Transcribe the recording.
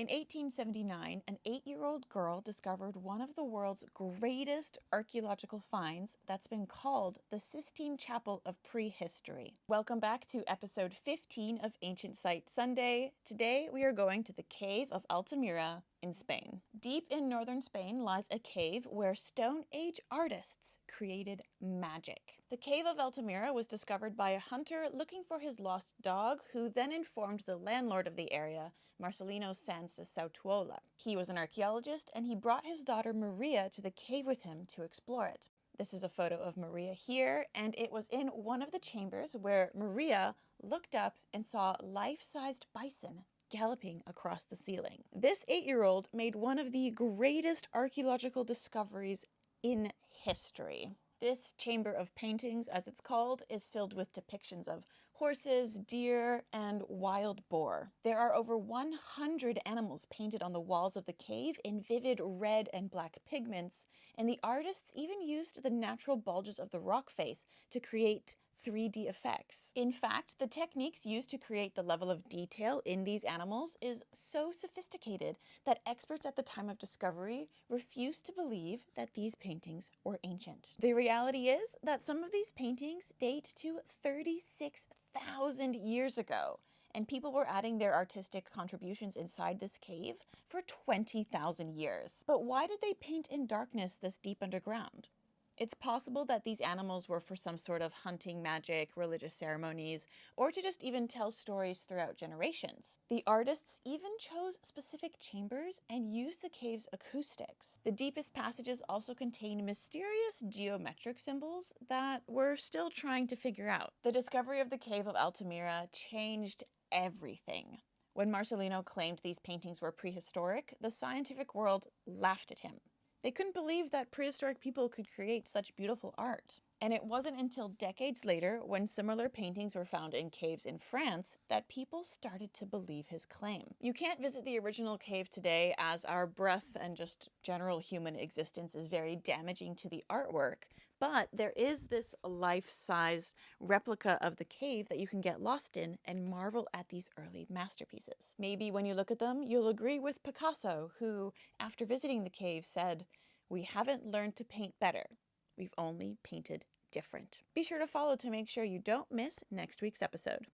In 1879, an 8-year-old girl discovered one of the world's greatest archaeological finds that's been called the Sistine Chapel of Prehistory. Welcome back to episode 15 of Ancient Site Sunday. Today we are going to the Cave of Altamira in Spain. Deep in northern Spain lies a cave where Stone Age artists created magic. The Cave of Altamira was discovered by a hunter looking for his lost dog, who then informed the landlord of the area, Marcelino Sanz de Sautuola. He was an archaeologist, and he brought his daughter Maria to the cave with him to explore it. This is a photo of Maria here, and it was in one of the chambers where Maria looked up and saw life-sized bison galloping across the ceiling. This 8-year-old made one of the greatest archaeological discoveries in history. This chamber of paintings, as it's called, is filled with depictions of horses, deer, and wild boar. There are over 100 animals painted on the walls of the cave in vivid red and black pigments, and the artists even used the natural bulges of the rock face to create 3D effects. In fact, the techniques used to create the level of detail in these animals is so sophisticated that experts at the time of discovery refused to believe that these paintings were ancient. The reality is that some of these paintings date to 36,000 years ago, and people were adding their artistic contributions inside this cave for 20,000 years. But why did they paint in darkness this deep underground? It's possible that these animals were for some sort of hunting magic, religious ceremonies, or to just even tell stories throughout generations. The artists even chose specific chambers and used the cave's acoustics. The deepest passages also contain mysterious geometric symbols that we're still trying to figure out. The discovery of the Cave of Altamira changed everything. When Marcelino claimed these paintings were prehistoric, the scientific world laughed at him. They couldn't believe that prehistoric people could create such beautiful art. And it wasn't until decades later, when similar paintings were found in caves in France, that people started to believe his claim. You can't visit the original cave today, as our breath and just general human existence is very damaging to the artwork, but there is this life-size replica of the cave that you can get lost in and marvel at these early masterpieces. Maybe when you look at them, you'll agree with Picasso, who, after visiting the cave, said, "We haven't learned to paint better. We've only painted different." Be sure to follow to make sure you don't miss next week's episode.